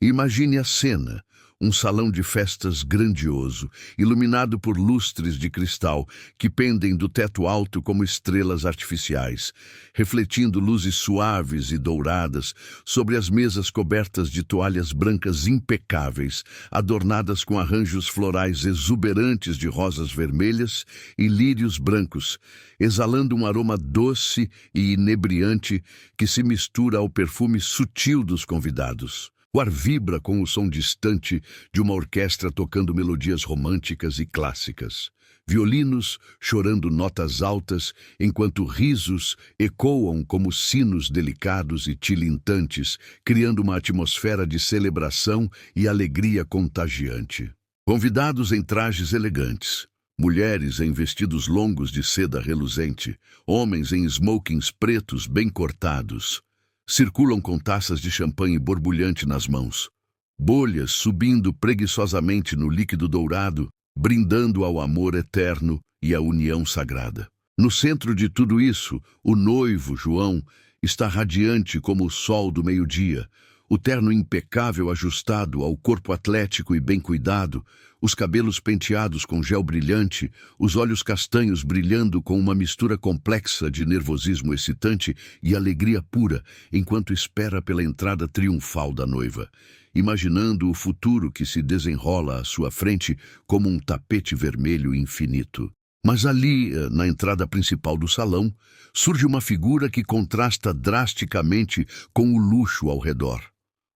Imagine a cena. Um salão de festas grandioso, iluminado por lustres de cristal que pendem do teto alto como estrelas artificiais, refletindo luzes suaves e douradas sobre as mesas cobertas de toalhas brancas impecáveis, adornadas com arranjos florais exuberantes de rosas vermelhas e lírios brancos, exalando um aroma doce e inebriante que se mistura ao perfume sutil dos convidados. O ar vibra com o som distante de uma orquestra tocando melodias românticas e clássicas. Violinos chorando notas altas, enquanto risos ecoam como sinos delicados e tilintantes, criando uma atmosfera de celebração e alegria contagiante. Convidados em trajes elegantes. Mulheres em vestidos longos de seda reluzente. Homens em smokings pretos bem cortados. Circulam com taças de champanhe borbulhante nas mãos. Bolhas subindo preguiçosamente no líquido dourado, brindando ao amor eterno e à união sagrada. No centro de tudo isso, o noivo, João, está radiante como o sol do meio-dia, o terno impecável ajustado ao corpo atlético e bem cuidado, os cabelos penteados com gel brilhante, os olhos castanhos brilhando com uma mistura complexa de nervosismo excitante e alegria pura, enquanto espera pela entrada triunfal da noiva, imaginando o futuro que se desenrola à sua frente como um tapete vermelho infinito. Mas ali, na entrada principal do salão, surge uma figura que contrasta drasticamente com o luxo ao redor.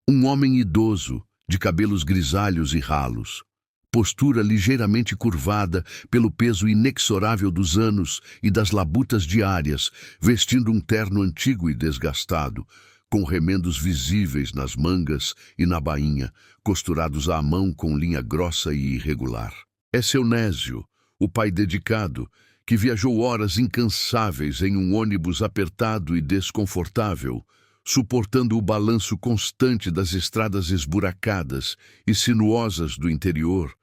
Um homem idoso, de cabelos grisalhos e ralos, postura ligeiramente curvada pelo peso inexorável dos anos e das labutas diárias, vestindo um terno antigo e desgastado, com remendos visíveis nas mangas e na bainha, costurados à mão com linha grossa e irregular. É seu Nésio, o pai dedicado, que viajou horas incansáveis em um ônibus apertado e desconfortável, suportando o balanço constante das estradas esburacadas e sinuosas do interior,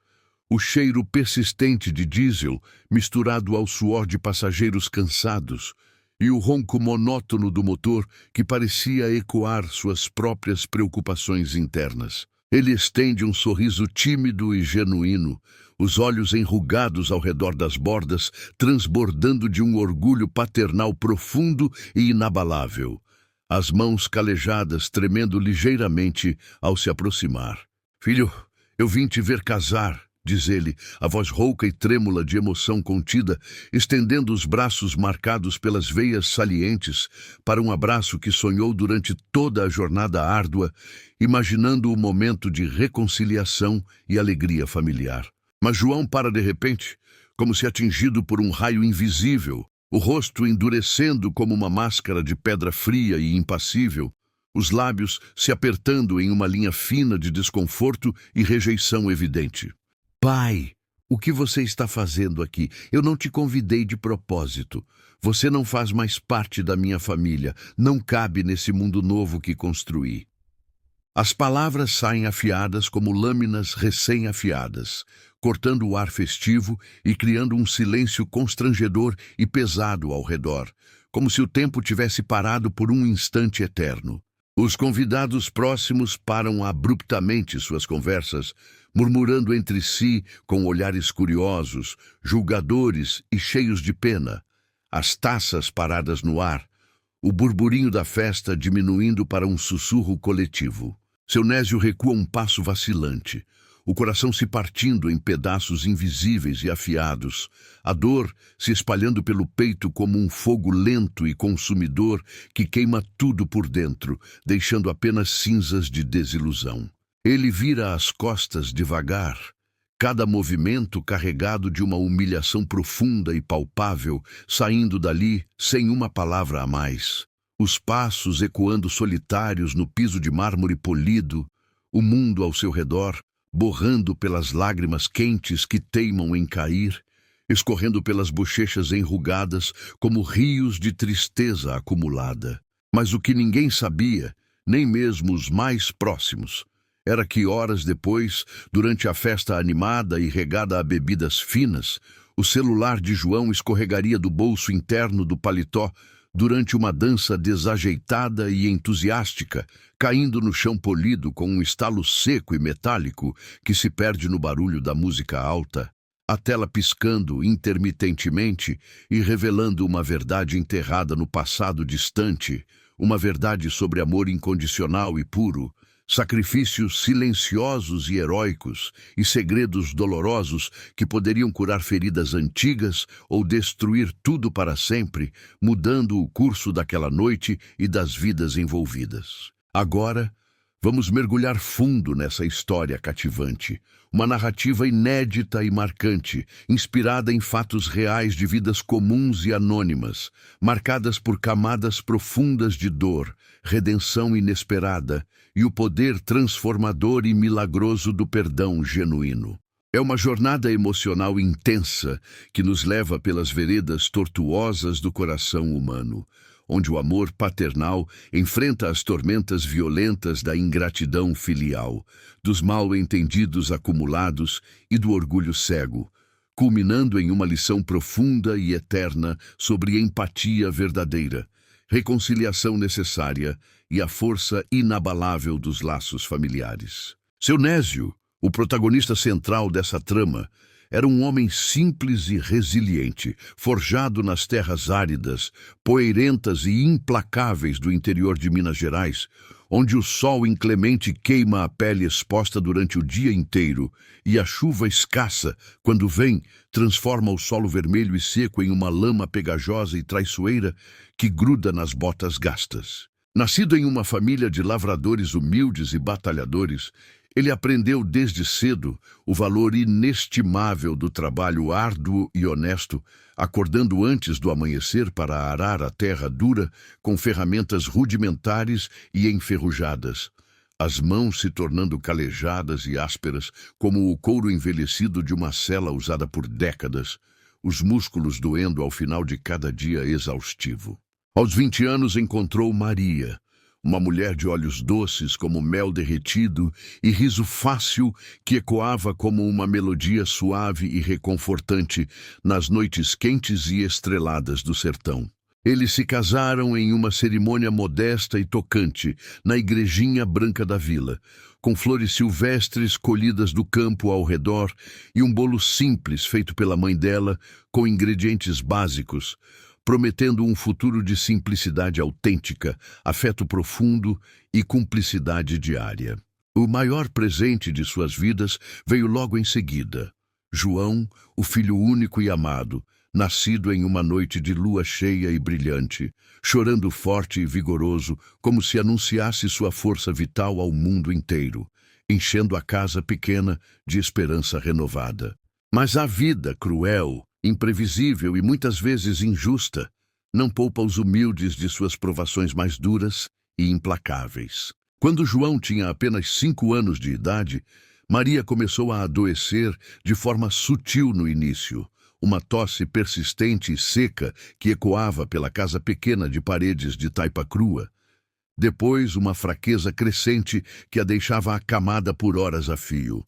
o cheiro persistente de diesel misturado ao suor de passageiros cansados e o ronco monótono do motor que parecia ecoar suas próprias preocupações internas. Ele estende um sorriso tímido e genuíno, os olhos enrugados ao redor das bordas, transbordando de um orgulho paternal profundo e inabalável. As mãos calejadas tremendo ligeiramente ao se aproximar. "Filho, eu vim te ver casar", diz ele, a voz rouca e trêmula de emoção contida, estendendo os braços marcados pelas veias salientes para um abraço que sonhou durante toda a jornada árdua, imaginando o momento de reconciliação e alegria familiar. Mas João para de repente, como se atingido por um raio invisível, o rosto endurecendo como uma máscara de pedra fria e impassível, os lábios se apertando em uma linha fina de desconforto e rejeição evidente. "Pai, o que você está fazendo aqui? Eu não te convidei de propósito. Você não faz mais parte da minha família, não cabe nesse mundo novo que construí." As palavras saem afiadas como lâminas recém-afiadas, cortando o ar festivo e criando um silêncio constrangedor e pesado ao redor, como se o tempo tivesse parado por um instante eterno. Os convidados próximos param abruptamente suas conversas, murmurando entre si com olhares curiosos, julgadores e cheios de pena, as taças paradas no ar, o burburinho da festa diminuindo para um sussurro coletivo. Seu Nésio recua um passo vacilante, o coração se partindo em pedaços invisíveis e afiados, a dor se espalhando pelo peito como um fogo lento e consumidor que queima tudo por dentro, deixando apenas cinzas de desilusão. Ele vira as costas devagar, cada movimento carregado de uma humilhação profunda e palpável, saindo dali sem uma palavra a mais. Os passos ecoando solitários no piso de mármore polido, o mundo ao seu redor, borrando pelas lágrimas quentes que teimam em cair, escorrendo pelas bochechas enrugadas como rios de tristeza acumulada. Mas o que ninguém sabia, nem mesmo os mais próximos, era que horas depois, durante a festa animada e regada a bebidas finas, o celular de João escorregaria do bolso interno do paletó, durante uma dança desajeitada e entusiástica, caindo no chão polido com um estalo seco e metálico que se perde no barulho da música alta, a tela piscando intermitentemente e revelando uma verdade enterrada no passado distante, uma verdade sobre amor incondicional e puro, sacrifícios silenciosos e heróicos e segredos dolorosos que poderiam curar feridas antigas ou destruir tudo para sempre, mudando o curso daquela noite e das vidas envolvidas. Agora, vamos mergulhar fundo nessa história cativante, uma narrativa inédita e marcante, inspirada em fatos reais de vidas comuns e anônimas, marcadas por camadas profundas de dor, redenção inesperada e o poder transformador e milagroso do perdão genuíno. É uma jornada emocional intensa que nos leva pelas veredas tortuosas do coração humano, onde o amor paternal enfrenta as tormentas violentas da ingratidão filial, dos mal-entendidos acumulados e do orgulho cego, culminando em uma lição profunda e eterna sobre empatia verdadeira, reconciliação necessária e a força inabalável dos laços familiares. Seu Nésio, o protagonista central dessa trama, era um homem simples e resiliente, forjado nas terras áridas, poeirentas e implacáveis do interior de Minas Gerais, onde o sol inclemente queima a pele exposta durante o dia inteiro e a chuva escassa, quando vem, transforma o solo vermelho e seco em uma lama pegajosa e traiçoeira que gruda nas botas gastas. Nascido em uma família de lavradores humildes e batalhadores, ele aprendeu desde cedo o valor inestimável do trabalho árduo e honesto, acordando antes do amanhecer para arar a terra dura com ferramentas rudimentares e enferrujadas, as mãos se tornando calejadas e ásperas como o couro envelhecido de uma sela usada por décadas, os músculos doendo ao final de cada dia exaustivo. Aos 20 anos encontrou Maria, uma mulher de olhos doces como mel derretido e riso fácil que ecoava como uma melodia suave e reconfortante nas noites quentes e estreladas do sertão. Eles se casaram em uma cerimônia modesta e tocante na igrejinha branca da vila, com flores silvestres colhidas do campo ao redor e um bolo simples feito pela mãe dela com ingredientes básicos, prometendo um futuro de simplicidade autêntica, afeto profundo e cumplicidade diária. O maior presente de suas vidas veio logo em seguida. João, o filho único e amado, nascido em uma noite de lua cheia e brilhante, chorando forte e vigoroso, como se anunciasse sua força vital ao mundo inteiro, enchendo a casa pequena de esperança renovada. Mas a vida cruel, imprevisível e muitas vezes injusta, não poupa os humildes de suas provações mais duras e implacáveis. Quando João tinha apenas 5 anos de idade, Maria começou a adoecer de forma sutil no início, uma tosse persistente e seca que ecoava pela casa pequena de paredes de taipa crua. Depois, uma fraqueza crescente que a deixava acamada por horas a fio.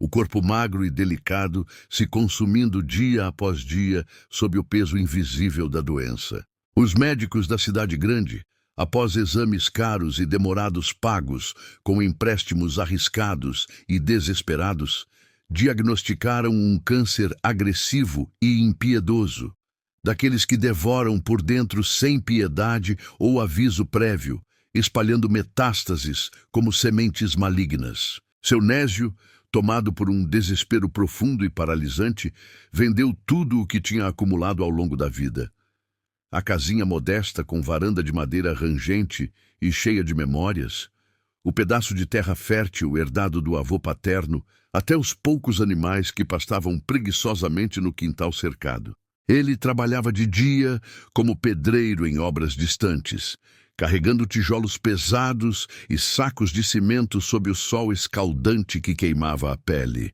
O corpo magro e delicado se consumindo dia após dia sob o peso invisível da doença. Os médicos da cidade grande, após exames caros e demorados pagos, com empréstimos arriscados e desesperados, diagnosticaram um câncer agressivo e impiedoso, daqueles que devoram por dentro sem piedade ou aviso prévio, espalhando metástases como sementes malignas. Seu Nésio, tomado por um desespero profundo e paralisante, vendeu tudo o que tinha acumulado ao longo da vida. A casinha modesta com varanda de madeira rangente e cheia de memórias, o pedaço de terra fértil herdado do avô paterno, até os poucos animais que pastavam preguiçosamente no quintal cercado. Ele trabalhava de dia como pedreiro em obras distantes, carregando tijolos pesados e sacos de cimento sob o sol escaldante que queimava a pele,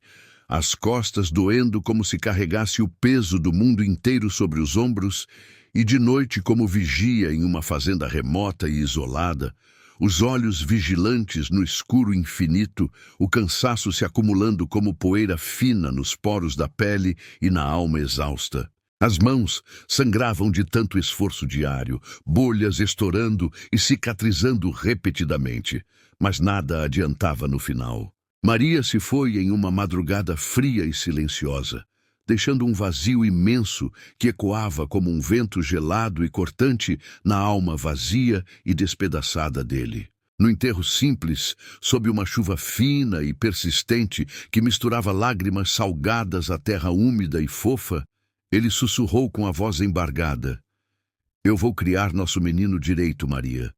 as costas doendo como se carregasse o peso do mundo inteiro sobre os ombros, e de noite como vigia em uma fazenda remota e isolada, os olhos vigilantes no escuro infinito, o cansaço se acumulando como poeira fina nos poros da pele e na alma exausta. As mãos sangravam de tanto esforço diário, bolhas estourando e cicatrizando repetidamente, mas nada adiantava no final. Maria se foi em uma madrugada fria e silenciosa, deixando um vazio imenso que ecoava como um vento gelado e cortante na alma vazia e despedaçada dele. No enterro simples, sob uma chuva fina e persistente que misturava lágrimas salgadas à terra úmida e fofa, ele sussurrou com a voz embargada: "Eu vou criar nosso menino direito, Maria.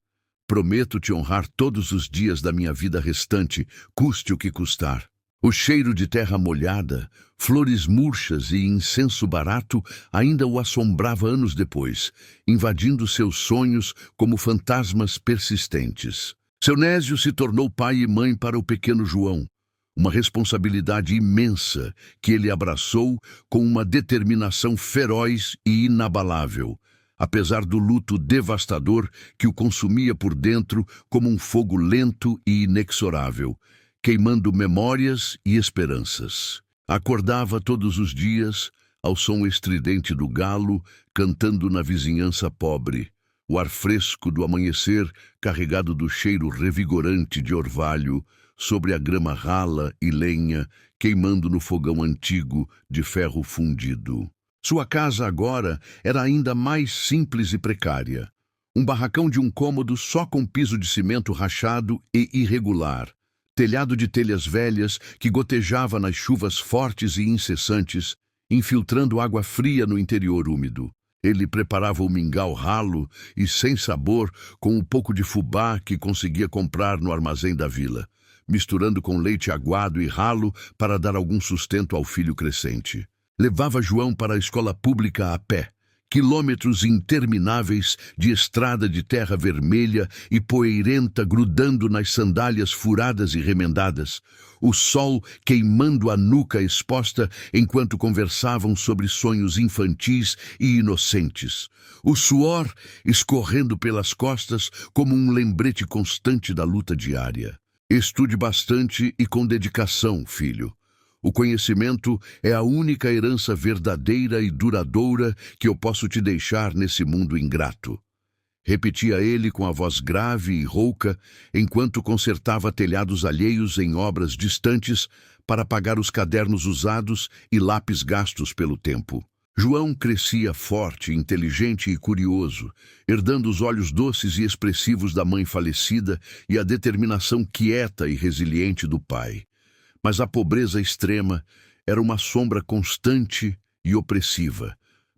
Prometo te honrar todos os dias da minha vida restante, custe o que custar." O cheiro de terra molhada, flores murchas e incenso barato ainda o assombrava anos depois, invadindo seus sonhos como fantasmas persistentes. Seu Nésio se tornou pai e mãe para o pequeno João, uma responsabilidade imensa que ele abraçou com uma determinação feroz e inabalável, apesar do luto devastador que o consumia por dentro como um fogo lento e inexorável, queimando memórias e esperanças. Acordava todos os dias ao som estridente do galo, cantando na vizinhança pobre, o ar fresco do amanhecer carregado do cheiro revigorante de orvalho, sobre a grama rala e lenha, queimando no fogão antigo de ferro fundido. Sua casa agora era ainda mais simples e precária. Um barracão de um cômodo só com piso de cimento rachado e irregular, telhado de telhas velhas que gotejava nas chuvas fortes e incessantes, infiltrando água fria no interior úmido. Ele preparava o mingau ralo e sem sabor com um pouco de fubá que conseguia comprar no armazém da vila, misturando com leite aguado e ralo para dar algum sustento ao filho crescente. Levava João para a escola pública a pé, quilômetros intermináveis de estrada de terra vermelha e poeirenta grudando nas sandálias furadas e remendadas, o sol queimando a nuca exposta enquanto conversavam sobre sonhos infantis e inocentes, o suor escorrendo pelas costas como um lembrete constante da luta diária. Estude bastante e com dedicação, filho. O conhecimento é a única herança verdadeira e duradoura que eu posso te deixar nesse mundo ingrato. Repetia ele com a voz grave e rouca, enquanto consertava telhados alheios em obras distantes para pagar os cadernos usados e lápis gastos pelo tempo. João crescia forte, inteligente e curioso, herdando os olhos doces e expressivos da mãe falecida e a determinação quieta e resiliente do pai. Mas a pobreza extrema era uma sombra constante e opressiva,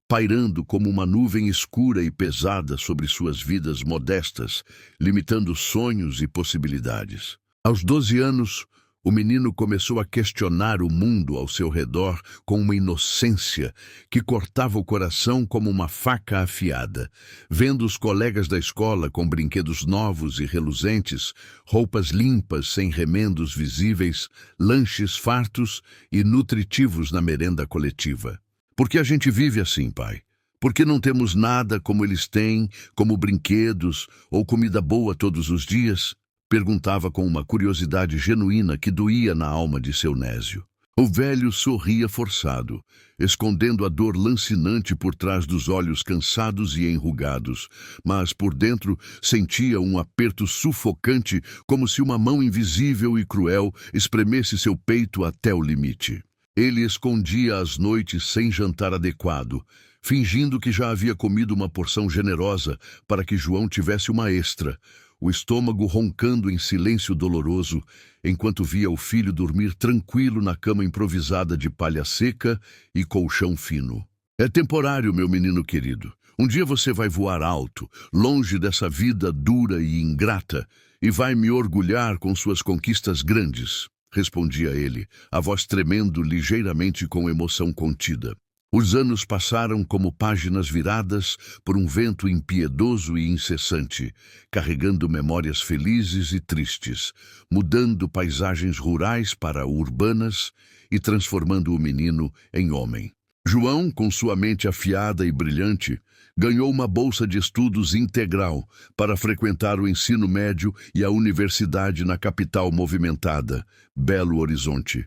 pairando como uma nuvem escura e pesada sobre suas vidas modestas, limitando sonhos e possibilidades. Aos 12 anos, o menino começou a questionar o mundo ao seu redor com uma inocência que cortava o coração como uma faca afiada, vendo os colegas da escola com brinquedos novos e reluzentes, roupas limpas sem remendos visíveis, lanches fartos e nutritivos na merenda coletiva. Por que a gente vive assim, pai? Por que não temos nada como eles têm, como brinquedos ou comida boa todos os dias? Perguntava com uma curiosidade genuína que doía na alma de seu Nésio. O velho sorria forçado, escondendo a dor lancinante por trás dos olhos cansados e enrugados, mas por dentro sentia um aperto sufocante, como se uma mão invisível e cruel espremesse seu peito até o limite. Ele escondia as noites sem jantar adequado, fingindo que já havia comido uma porção generosa para que João tivesse uma extra, o estômago roncando em silêncio doloroso, enquanto via o filho dormir tranquilo na cama improvisada de palha seca e colchão fino. É temporário, meu menino querido. Um dia você vai voar alto, longe dessa vida dura e ingrata, e vai me orgulhar com suas conquistas grandes, respondia ele, a voz tremendo ligeiramente com emoção contida. Os anos passaram como páginas viradas por um vento impiedoso e incessante, carregando memórias felizes e tristes, mudando paisagens rurais para urbanas e transformando o menino em homem. João, com sua mente afiada e brilhante, ganhou uma bolsa de estudos integral para frequentar o ensino médio e a universidade na capital movimentada, Belo Horizonte.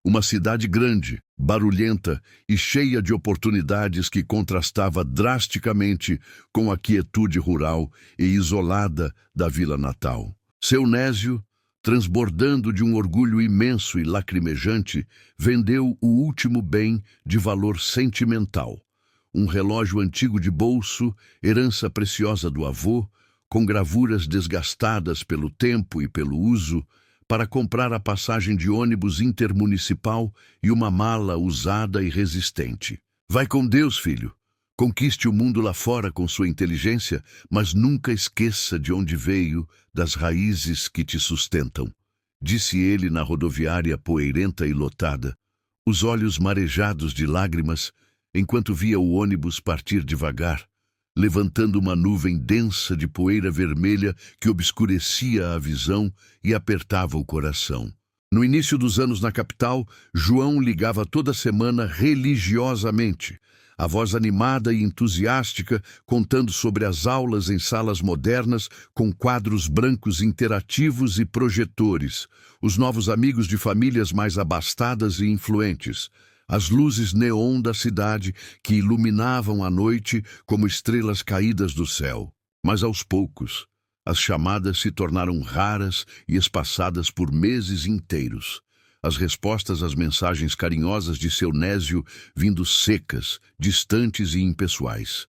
Uma cidade grande, barulhenta e cheia de oportunidades que contrastava drasticamente com a quietude rural e isolada da vila natal. Seu Nésio, transbordando de um orgulho imenso e lacrimejante, vendeu o último bem de valor sentimental. Um relógio antigo de bolso, herança preciosa do avô, com gravuras desgastadas pelo tempo e pelo uso, para comprar a passagem de ônibus intermunicipal e uma mala usada e resistente. Vai com Deus, filho. Conquiste o mundo lá fora com sua inteligência, mas nunca esqueça de onde veio, das raízes que te sustentam. Disse ele na rodoviária poeirenta e lotada, os olhos marejados de lágrimas, enquanto via o ônibus partir devagar, levantando uma nuvem densa de poeira vermelha que obscurecia a visão e apertava o coração. No início dos anos na capital, João ligava toda semana religiosamente, a voz animada e entusiástica, contando sobre as aulas em salas modernas, com quadros brancos interativos e projetores, os novos amigos de famílias mais abastadas e influentes, as luzes neon da cidade que iluminavam a noite como estrelas caídas do céu. Mas aos poucos, as chamadas se tornaram raras e espaçadas por meses inteiros. As respostas às mensagens carinhosas de seu Nésio vindo secas, distantes e impessoais.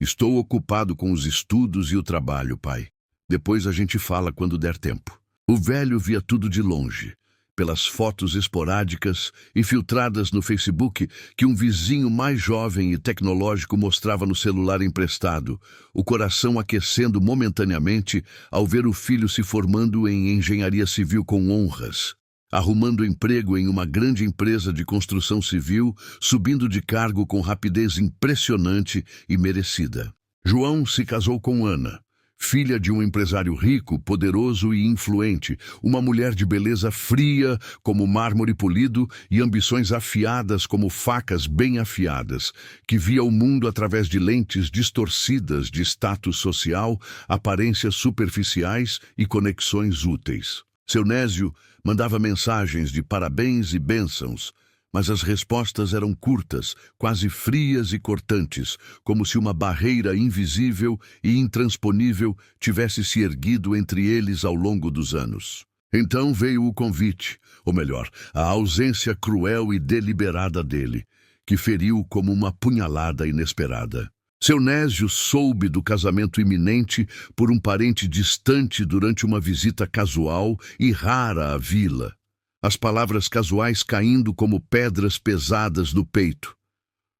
Estou ocupado com os estudos e o trabalho, pai. Depois a gente fala quando der tempo. O velho via tudo de longe, pelas fotos esporádicas e filtradas no Facebook que um vizinho mais jovem e tecnológico mostrava no celular emprestado, o coração aquecendo momentaneamente ao ver o filho se formando em engenharia civil com honras, arrumando emprego em uma grande empresa de construção civil, subindo de cargo com rapidez impressionante e merecida. João se casou com Ana, filha de um empresário rico, poderoso e influente, uma mulher de beleza fria como mármore polido e ambições afiadas como facas bem afiadas, que via o mundo através de lentes distorcidas de status social, aparências superficiais e conexões úteis. Seu Nésio mandava mensagens de parabéns e bênçãos, mas as respostas eram curtas, quase frias e cortantes, como se uma barreira invisível e intransponível tivesse se erguido entre eles ao longo dos anos. Então veio o convite, ou melhor, a ausência cruel e deliberada dele, que feriu como uma punhalada inesperada. Seu Nésio soube do casamento iminente por um parente distante durante uma visita casual e rara à vila. As palavras casuais caindo como pedras pesadas no peito.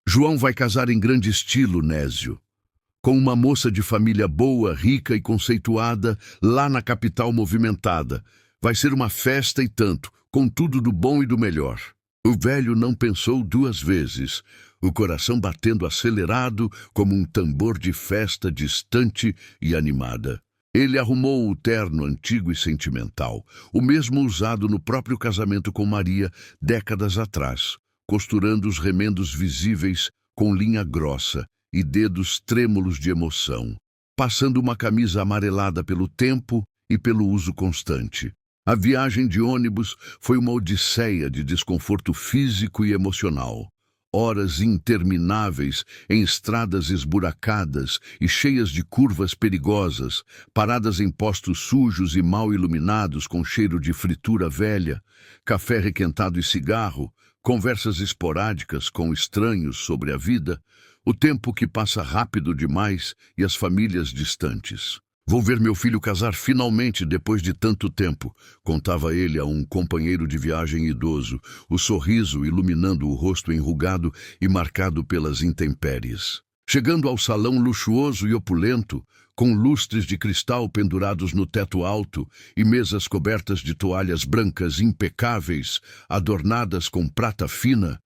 João vai casar em grande estilo, Nésio, com uma moça de família boa, rica e conceituada, lá na capital movimentada. Vai ser uma festa e tanto, com tudo do bom e do melhor. O velho não pensou duas vezes, o coração batendo acelerado como um tambor de festa distante e animada. Ele arrumou o terno antigo e sentimental, o mesmo usado no próprio casamento com Maria, décadas atrás, costurando os remendos visíveis com linha grossa e dedos trêmulos de emoção, passando uma camisa amarelada pelo tempo e pelo uso constante. A viagem de ônibus foi uma odisseia de desconforto físico e emocional. Horas intermináveis em estradas esburacadas e cheias de curvas perigosas, paradas em postos sujos e mal iluminados com cheiro de fritura velha, café requentado e cigarro, conversas esporádicas com estranhos sobre a vida, o tempo que passa rápido demais e as famílias distantes. Vou ver meu filho casar finalmente depois de tanto tempo, contava ele a um companheiro de viagem idoso, o sorriso iluminando o rosto enrugado e marcado pelas intempéries. Chegando ao salão luxuoso e opulento, com lustres de cristal pendurados no teto alto e mesas cobertas de toalhas brancas impecáveis, adornadas com prata fina,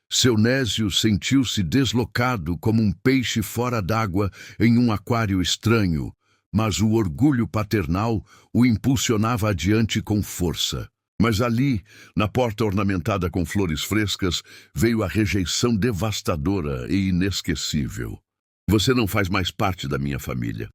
seu Nésio sentiu-se deslocado como um peixe fora d'água em um aquário estranho, mas o orgulho paternal o impulsionava adiante com força. Mas ali, na porta ornamentada com flores frescas, veio a rejeição devastadora e inesquecível. Você não faz mais parte da minha família.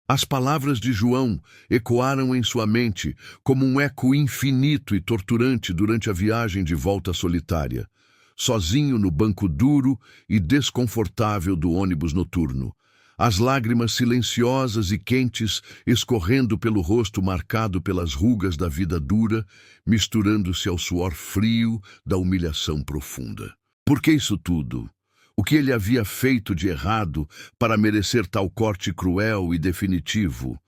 As palavras de João ecoaram em sua mente como um eco infinito e torturante durante a viagem de volta solitária, sozinho no banco duro e desconfortável do ônibus noturno. As lágrimas silenciosas e quentes escorrendo pelo rosto marcado pelas rugas da vida dura, misturando-se ao suor frio da humilhação profunda. Por que isso tudo? O que ele havia feito de errado para merecer tal corte cruel e definitivo?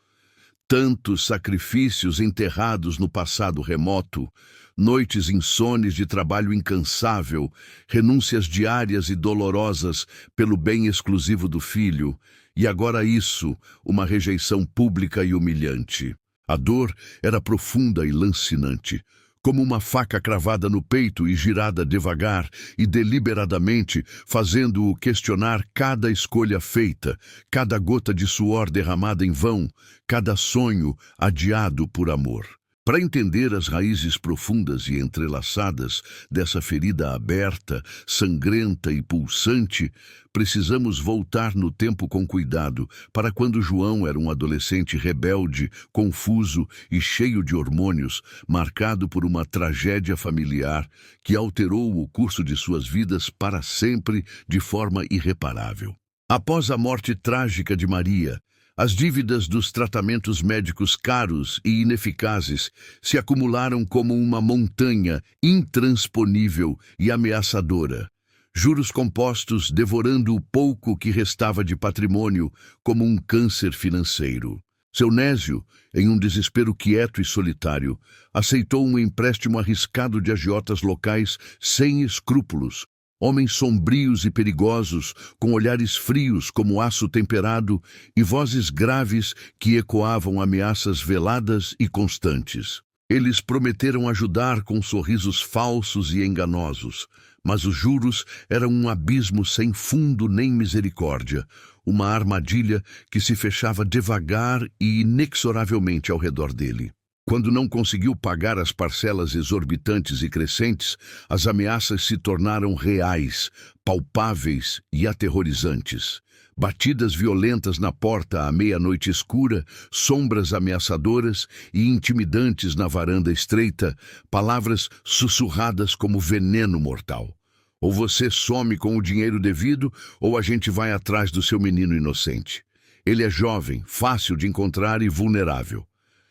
Tantos sacrifícios enterrados no passado remoto, noites insones de trabalho incansável, renúncias diárias e dolorosas pelo bem exclusivo do filho, e agora isso, uma rejeição pública e humilhante. A dor era profunda e lancinante, como uma faca cravada no peito e girada devagar e deliberadamente, fazendo-o questionar cada escolha feita, cada gota de suor derramada em vão, cada sonho adiado por amor. Para entender as raízes profundas e entrelaçadas dessa ferida aberta, sangrenta e pulsante, precisamos voltar no tempo com cuidado para quando João era um adolescente rebelde, confuso e cheio de hormônios, marcado por uma tragédia familiar que alterou o curso de suas vidas para sempre de forma irreparável. Após a morte trágica de Maria, as dívidas dos tratamentos médicos caros e ineficazes se acumularam como uma montanha intransponível e ameaçadora. Juros compostos devorando o pouco que restava de patrimônio como um câncer financeiro. Seu Nésio, em um desespero quieto e solitário, aceitou um empréstimo arriscado de agiotas locais sem escrúpulos, homens sombrios e perigosos, com olhares frios como aço temperado e vozes graves que ecoavam ameaças veladas e constantes. Eles prometeram ajudar com sorrisos falsos e enganosos, mas os juros eram um abismo sem fundo nem misericórdia, uma armadilha que se fechava devagar e inexoravelmente ao redor dele. Quando não conseguiu pagar as parcelas exorbitantes e crescentes, as ameaças se tornaram reais, palpáveis e aterrorizantes. Batidas violentas na porta à meia-noite escura, sombras ameaçadoras e intimidantes na varanda estreita, palavras sussurradas como veneno mortal. Ou você some com o dinheiro devido, ou a gente vai atrás do seu menino inocente. Ele é jovem, fácil de encontrar e vulnerável.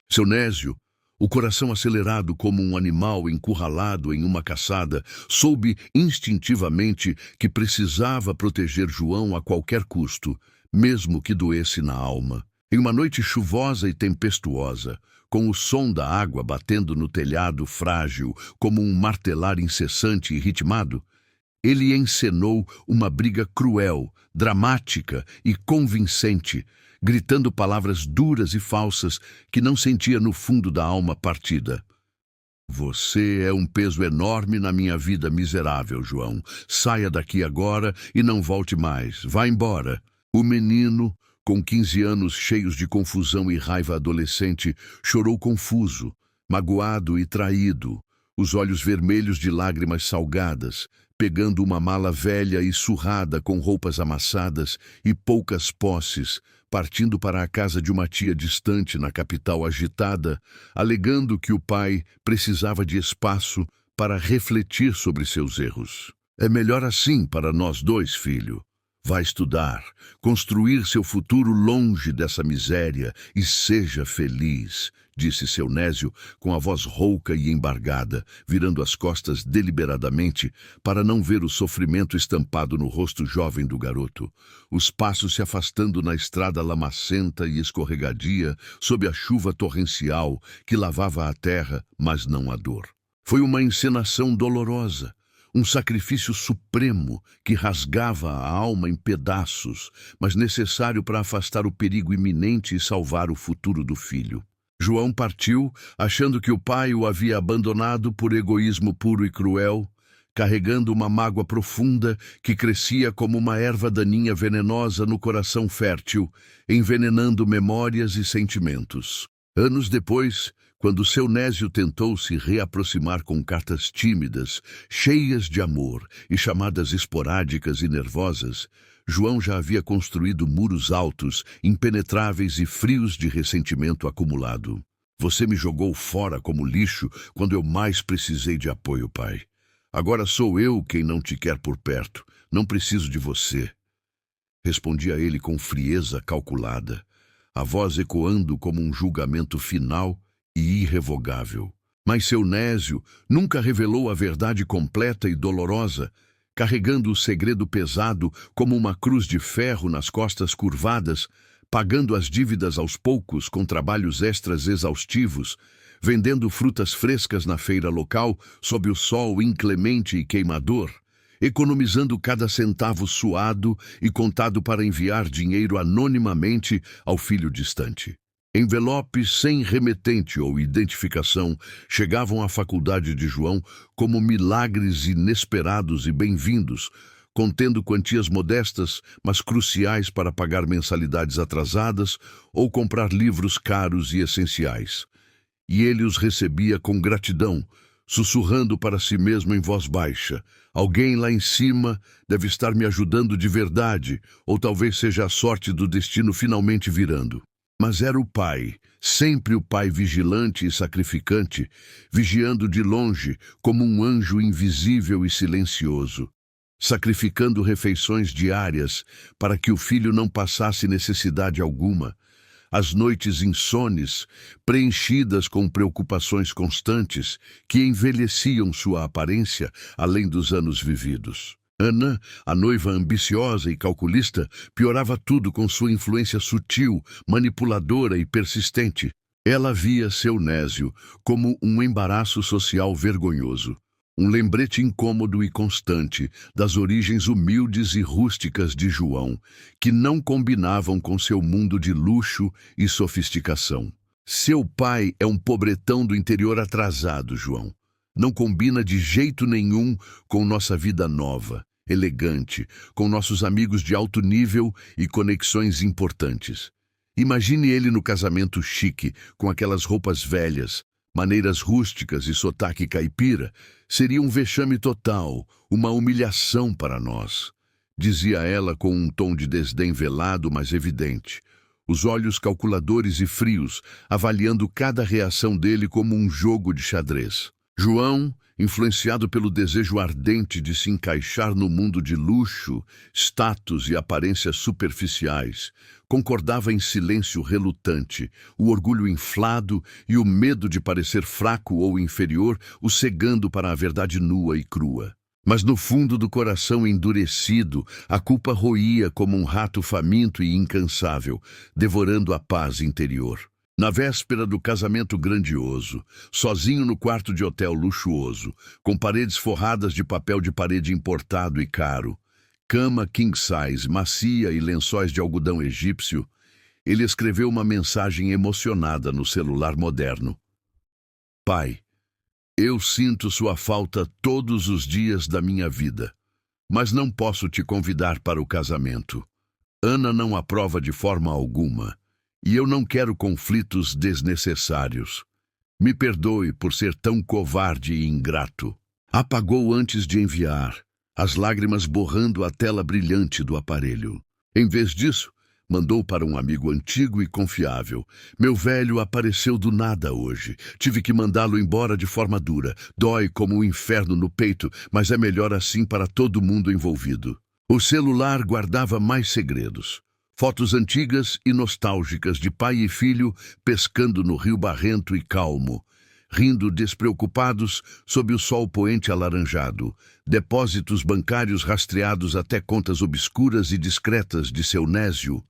Seu Nésio, o coração acelerado como um animal encurralado em uma caçada, soube instintivamente que precisava proteger João a qualquer custo, mesmo que doesse na alma. Em uma noite chuvosa e tempestuosa, com o som da água batendo no telhado frágil como um martelar incessante e ritmado, ele encenou uma briga cruel, dramática e convincente, gritando palavras duras e falsas que não sentia no fundo da alma partida. Você é um peso enorme na minha vida miserável, João. Saia daqui agora e não volte mais. Vá embora. O menino, com 15 anos cheios de confusão e raiva adolescente, chorou confuso, magoado e traído, os olhos vermelhos de lágrimas salgadas, pegando uma mala velha e surrada com roupas amassadas e poucas posses, partindo para a casa de uma tia distante na capital agitada, alegando que o pai precisava de espaço para refletir sobre seus erros. É melhor assim para nós dois, filho. Vá estudar, construir seu futuro longe dessa miséria e seja feliz, disse seu Nésio com a voz rouca e embargada, virando as costas deliberadamente para não ver o sofrimento estampado no rosto jovem do garoto. Os passos se afastando na estrada lamacenta e escorregadia sob a chuva torrencial que lavava a terra, mas não a dor. Foi uma encenação dolorosa. Um sacrifício supremo que rasgava a alma em pedaços, mas necessário para afastar o perigo iminente e salvar o futuro do filho. João partiu, achando que o pai o havia abandonado por egoísmo puro e cruel, carregando uma mágoa profunda que crescia como uma erva daninha venenosa no coração fértil, envenenando memórias e sentimentos. Anos depois, Quando seu Nésio tentou se reaproximar com cartas tímidas, cheias de amor e chamadas esporádicas e nervosas, João já havia construído muros altos, impenetráveis e frios de ressentimento acumulado. Você me jogou fora como lixo quando eu mais precisei de apoio, pai. Agora sou eu quem não te quer por perto. Não preciso de você. Respondia ele com frieza calculada, a voz ecoando como um julgamento final e irrevogável. Mas seu Nésio nunca revelou a verdade completa e dolorosa, carregando o segredo pesado como uma cruz de ferro nas costas curvadas, pagando as dívidas aos poucos com trabalhos extras exaustivos, vendendo frutas frescas na feira local sob o sol inclemente e queimador, economizando cada centavo suado e contado para enviar dinheiro anonimamente ao filho distante. Envelopes sem remetente ou identificação chegavam à faculdade de João como milagres inesperados e bem-vindos, contendo quantias modestas, mas cruciais para pagar mensalidades atrasadas ou comprar livros caros e essenciais. E ele os recebia com gratidão, sussurrando para si mesmo em voz baixa: alguém lá em cima deve estar me ajudando de verdade, ou talvez seja a sorte do destino finalmente virando. Mas era o pai, sempre o pai vigilante e sacrificante, vigiando de longe como um anjo invisível e silencioso, sacrificando refeições diárias para que o filho não passasse necessidade alguma, as noites insones, preenchidas com preocupações constantes que envelheciam sua aparência além dos anos vividos. Ana, a noiva ambiciosa e calculista, piorava tudo com sua influência sutil, manipuladora e persistente. Ela via seu Nésio como um embaraço social vergonhoso, um lembrete incômodo e constante das origens humildes e rústicas de João, que não combinavam com seu mundo de luxo e sofisticação. Seu pai é um pobretão do interior atrasado, João. Não combina de jeito nenhum com nossa vida nova, elegante, com nossos amigos de alto nível e conexões importantes. Imagine ele no casamento chique, com aquelas roupas velhas, maneiras rústicas e sotaque caipira. Seria um vexame total, uma humilhação para nós, dizia ela com um tom de desdém velado, mas evidente, os olhos calculadores e frios, avaliando cada reação dele como um jogo de xadrez. João, influenciado pelo desejo ardente de se encaixar no mundo de luxo, status e aparências superficiais, concordava em silêncio relutante, o orgulho inflado e o medo de parecer fraco ou inferior o cegando para a verdade nua e crua. Mas no fundo do coração endurecido, a culpa roía como um rato faminto e incansável, devorando a paz interior. Na véspera do casamento grandioso, sozinho no quarto de hotel luxuoso, com paredes forradas de papel de parede importado e caro, cama king size, macia e lençóis de algodão egípcio, ele escreveu uma mensagem emocionada no celular moderno. Pai, eu sinto sua falta todos os dias da minha vida, mas não posso te convidar para o casamento. Ana não aprova de forma alguma. E eu não quero conflitos desnecessários. Me perdoe por ser tão covarde e ingrato. Apagou antes de enviar, as lágrimas borrando a tela brilhante do aparelho. Em vez disso, mandou para um amigo antigo e confiável. Meu velho apareceu do nada hoje. Tive que mandá-lo embora de forma dura. Dói como um inferno no peito, mas é melhor assim para todo mundo envolvido. O celular guardava mais segredos. Fotos antigas e nostálgicas de pai e filho pescando no rio barrento e calmo, rindo despreocupados sob o sol poente alaranjado, depósitos bancários rastreados até contas obscuras e discretas de seu Nésio,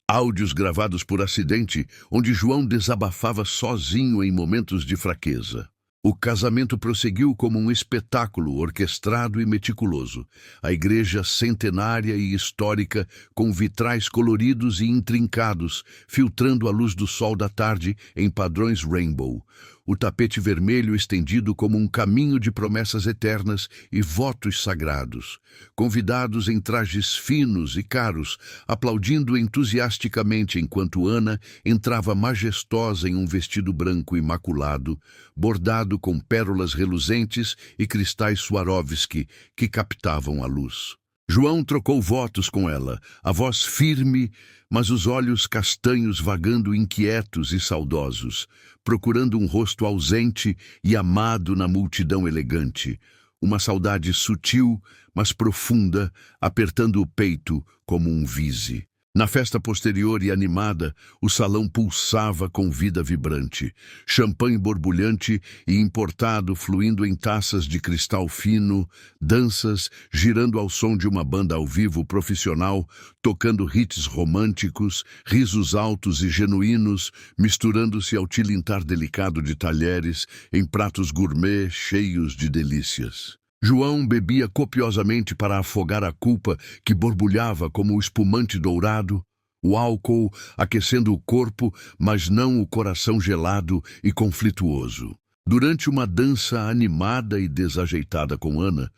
áudios gravados por acidente onde João desabafava sozinho em momentos de fraqueza. O casamento prosseguiu como um espetáculo orquestrado e meticuloso. A igreja centenária e histórica, com vitrais coloridos e intrincados, filtrando a luz do sol da tarde em padrões rainbow. o tapete vermelho estendido como um caminho de promessas eternas e votos sagrados. Convidados em trajes finos e caros, aplaudindo entusiasticamente enquanto Ana entrava majestosa em um vestido branco imaculado, bordado com pérolas reluzentes e cristais Swarovski que captavam a luz. João trocou votos com ela, a voz firme, mas os olhos castanhos vagando inquietos e saudosos, procurando um rosto ausente e amado na multidão elegante. Uma saudade sutil, mas profunda, apertando o peito como um vise. Na festa posterior e animada, o salão pulsava com vida vibrante. Champanhe borbulhante e importado fluindo em taças de cristal fino, danças girando ao som de uma banda ao vivo profissional, tocando hits românticos, risos altos e genuínos, misturando-se ao tilintar delicado de talheres em pratos gourmet cheios de delícias. João bebia copiosamente para afogar a culpa que borbulhava como o espumante dourado, o álcool aquecendo o corpo, mas não o coração gelado e conflituoso. Durante uma dança animada e desajeitada com Ana,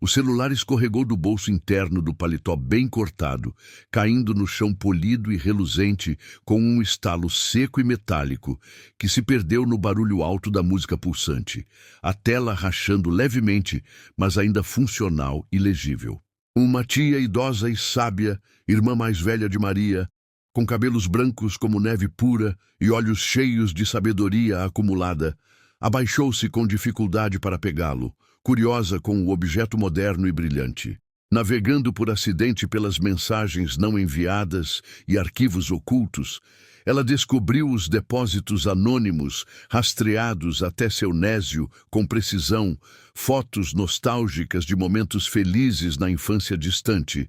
o celular escorregou do bolso interno do paletó bem cortado, caindo no chão polido e reluzente com um estalo seco e metálico, que se perdeu no barulho alto da música pulsante, a tela rachando levemente, mas ainda funcional e legível. Uma tia idosa e sábia, irmã mais velha de Maria, com cabelos brancos como neve pura e olhos cheios de sabedoria acumulada, abaixou-se com dificuldade para pegá-lo, curiosa com o objeto moderno e brilhante. Navegando por acidente pelas mensagens não enviadas e arquivos ocultos, ela descobriu os depósitos anônimos, rastreados até seu nésio com precisão, fotos nostálgicas de momentos felizes na infância distante.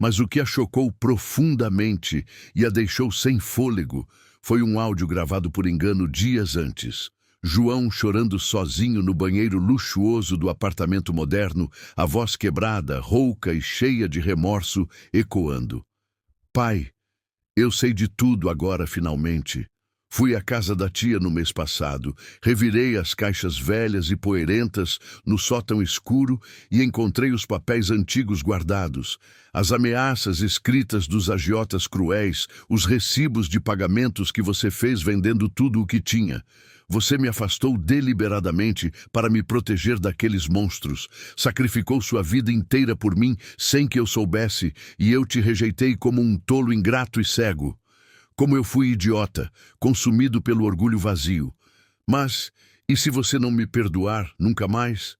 Mas o que a chocou profundamente e a deixou sem fôlego foi um áudio gravado por engano dias antes. João chorando sozinho no banheiro luxuoso do apartamento moderno, a voz quebrada, rouca e cheia de remorso, ecoando. Pai, eu sei de tudo agora finalmente. Fui à casa da tia no mês passado, revirei as caixas velhas e poeirentas no sótão escuro e encontrei os papéis antigos guardados, as ameaças escritas dos agiotas cruéis, os recibos de pagamentos que você fez vendendo tudo o que tinha. Você me afastou deliberadamente para me proteger daqueles monstros. Sacrificou sua vida inteira por mim sem que eu soubesse, e eu te rejeitei como um tolo ingrato e cego. Como eu fui idiota, consumido pelo orgulho vazio. Mas, e se você não me perdoar nunca mais?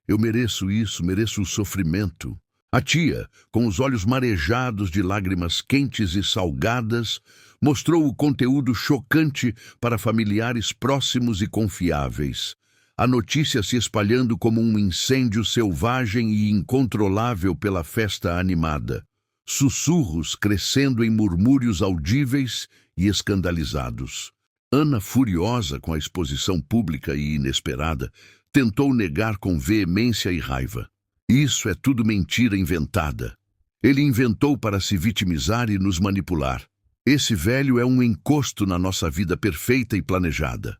Eu mereço isso, mereço o sofrimento. A tia, com os olhos marejados de lágrimas quentes e salgadas, mostrou o conteúdo chocante para familiares próximos e confiáveis. A notícia se espalhando como um incêndio selvagem e incontrolável pela festa animada. Sussurros crescendo em murmúrios audíveis e escandalizados. Ana, furiosa com a exposição pública e inesperada, tentou negar com veemência e raiva. Isso é tudo mentira inventada. Ele inventou para se vitimizar e nos manipular. Esse velho é um encosto na nossa vida perfeita e planejada.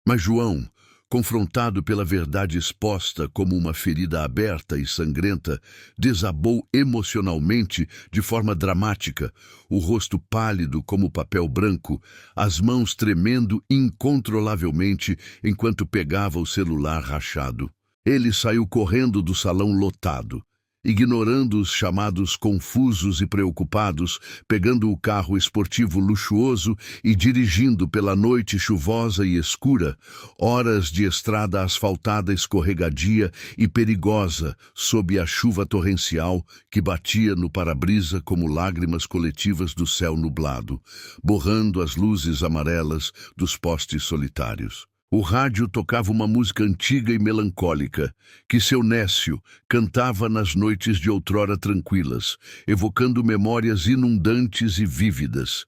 Mas João, confrontado pela verdade exposta como uma ferida aberta e sangrenta, desabou emocionalmente de forma dramática, o rosto pálido como papel branco, as mãos tremendo incontrolavelmente enquanto pegava o celular rachado. Ele saiu correndo do salão lotado, ignorando os chamados confusos e preocupados, pegando o carro esportivo luxuoso e dirigindo pela noite chuvosa e escura, horas de estrada asfaltada escorregadia e perigosa sob a chuva torrencial que batia no para-brisa como lágrimas coletivas do céu nublado, borrando as luzes amarelas dos postes solitários. O rádio tocava uma música antiga e melancólica, que seu Nécio cantava nas noites de outrora tranquilas, evocando memórias inundantes e vívidas.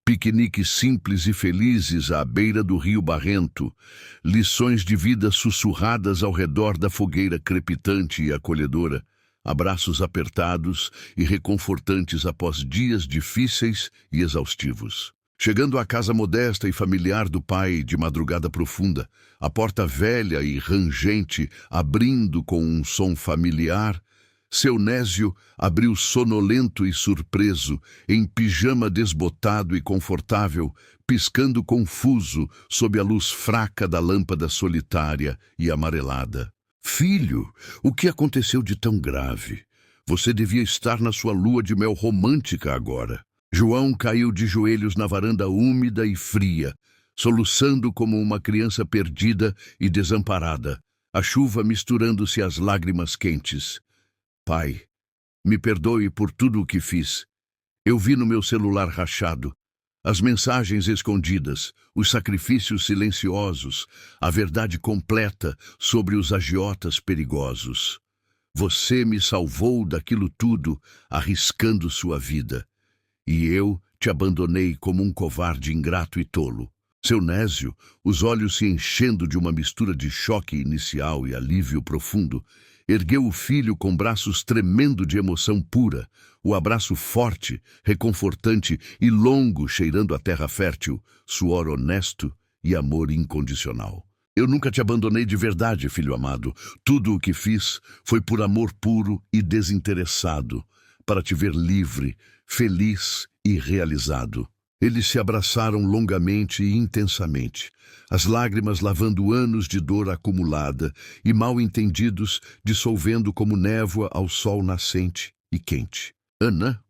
Piqueniques simples e felizes à beira do rio Barrento, lições de vida sussurradas ao redor da fogueira crepitante e acolhedora, abraços apertados e reconfortantes após dias difíceis e exaustivos. Chegando à casa modesta e familiar do pai de madrugada profunda, a porta velha e rangente abrindo com um som familiar, seu Nésio abriu sonolento e surpreso, em pijama desbotado e confortável, piscando confuso sob a luz fraca da lâmpada solitária e amarelada. Filho, o que aconteceu de tão grave? Você devia estar na sua lua de mel romântica agora. João caiu de joelhos na varanda úmida e fria, soluçando como uma criança perdida e desamparada, a chuva misturando-se às lágrimas quentes. Pai, me perdoe por tudo o que fiz. Eu vi no meu celular rachado as mensagens escondidas, os sacrifícios silenciosos, a verdade completa sobre os agiotas perigosos. Você me salvou daquilo tudo, arriscando sua vida. E eu te abandonei como um covarde ingrato e tolo. Seu Nésio, os olhos se enchendo de uma mistura de choque inicial e alívio profundo, ergueu o filho com braços tremendo de emoção pura, o abraço forte, reconfortante e longo cheirando a terra fértil, suor honesto e amor incondicional. Eu nunca te abandonei de verdade, filho amado. Tudo o que fiz foi por amor puro e desinteressado, para te ver livre, feliz e realizado. Eles se abraçaram longamente e intensamente, as lágrimas lavando anos de dor acumulada e mal-entendidos dissolvendo como névoa ao sol nascente e quente. Ana,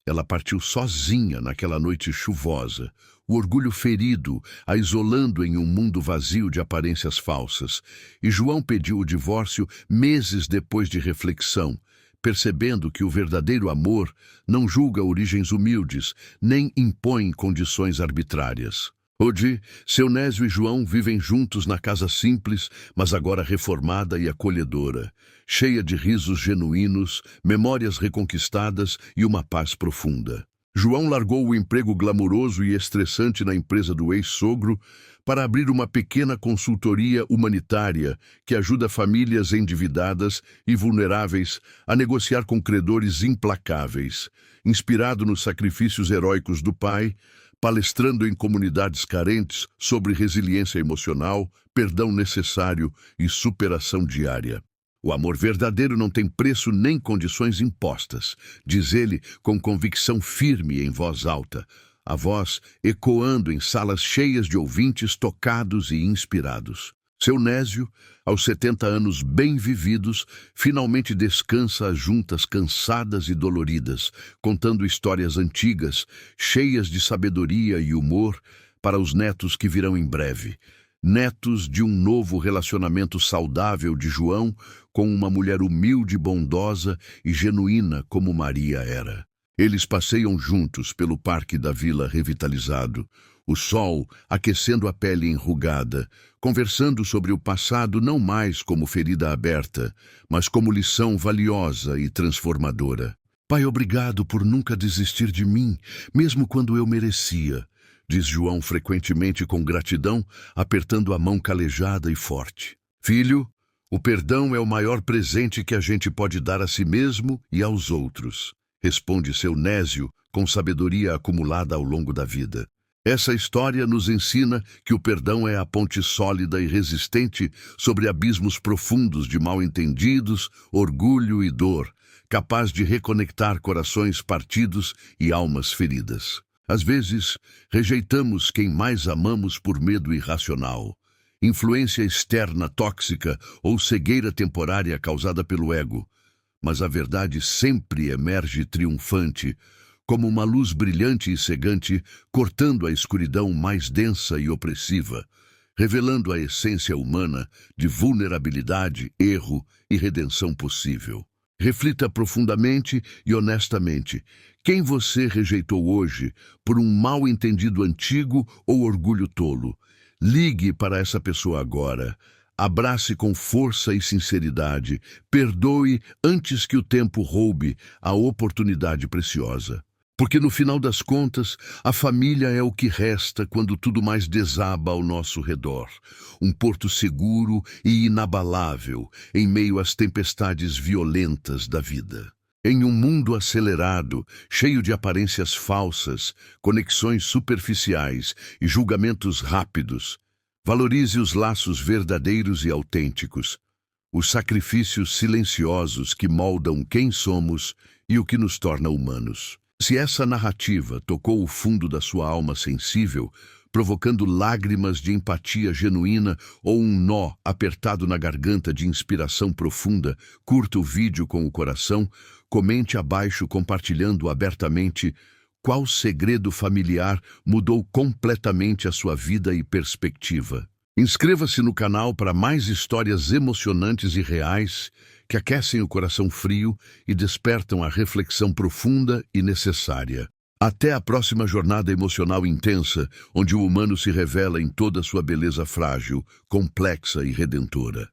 ela partiu sozinha naquela noite chuvosa, o orgulho ferido a isolando em um mundo vazio de aparências falsas, e João pediu o divórcio meses depois de reflexão, percebendo que o verdadeiro amor não julga origens humildes, nem impõe condições arbitrárias. Hoje, seu Nésio e João vivem juntos na casa simples, mas agora reformada e acolhedora, cheia de risos genuínos, memórias reconquistadas e uma paz profunda. João largou o emprego glamuroso e estressante na empresa do ex-sogro para abrir uma pequena consultoria humanitária que ajuda famílias endividadas e vulneráveis a negociar com credores implacáveis. Inspirado nos sacrifícios heróicos do pai, palestrando em comunidades carentes sobre resiliência emocional, perdão necessário e superação diária. O amor verdadeiro não tem preço nem condições impostas, diz ele com convicção firme em voz alta, a voz ecoando em salas cheias de ouvintes tocados e inspirados. Seu Nésio, aos 70 anos bem vividos, finalmente descansa às juntas cansadas e doloridas, contando histórias antigas, cheias de sabedoria e humor, para os netos que virão em breve. Netos de um novo relacionamento saudável de João com uma mulher humilde, bondosa e genuína como Maria era. Eles passeiam juntos pelo parque da vila revitalizado, o sol aquecendo a pele enrugada, conversando sobre o passado não mais como ferida aberta, mas como lição valiosa e transformadora. Pai, obrigado por nunca desistir de mim, mesmo quando eu merecia, diz João frequentemente com gratidão, apertando a mão calejada e forte. Filho, o perdão é o maior presente que a gente pode dar a si mesmo e aos outros, responde seu Nésio com sabedoria acumulada ao longo da vida. Essa história nos ensina que o perdão é a ponte sólida e resistente sobre abismos profundos de mal-entendidos, orgulho e dor, capaz de reconectar corações partidos e almas feridas. Às vezes, rejeitamos quem mais amamos por medo irracional, influência externa tóxica ou cegueira temporária causada pelo ego. Mas a verdade sempre emerge triunfante, como uma luz brilhante e cegante, cortando a escuridão mais densa e opressiva, revelando a essência humana de vulnerabilidade, erro e redenção possível. Reflita profundamente e honestamente. Quem você rejeitou hoje por um mal-entendido antigo ou orgulho tolo? Ligue para essa pessoa agora. Abrace com força e sinceridade. Perdoe antes que o tempo roube a oportunidade preciosa. Porque no final das contas, a família é o que resta quando tudo mais desaba ao nosso redor. Um porto seguro e inabalável em meio às tempestades violentas da vida. Em um mundo acelerado, cheio de aparências falsas, conexões superficiais e julgamentos rápidos, valorize os laços verdadeiros e autênticos, os sacrifícios silenciosos que moldam quem somos e o que nos torna humanos. Se essa narrativa tocou o fundo da sua alma sensível, provocando lágrimas de empatia genuína ou um nó apertado na garganta de inspiração profunda, curta o vídeo com o coração, comente abaixo compartilhando abertamente qual segredo familiar mudou completamente a sua vida e perspectiva. Inscreva-se no canal para mais histórias emocionantes e reais que aquecem o coração frio e despertam a reflexão profunda e necessária. Até a próxima jornada emocional intensa, onde o humano se revela em toda a sua beleza frágil, complexa e redentora.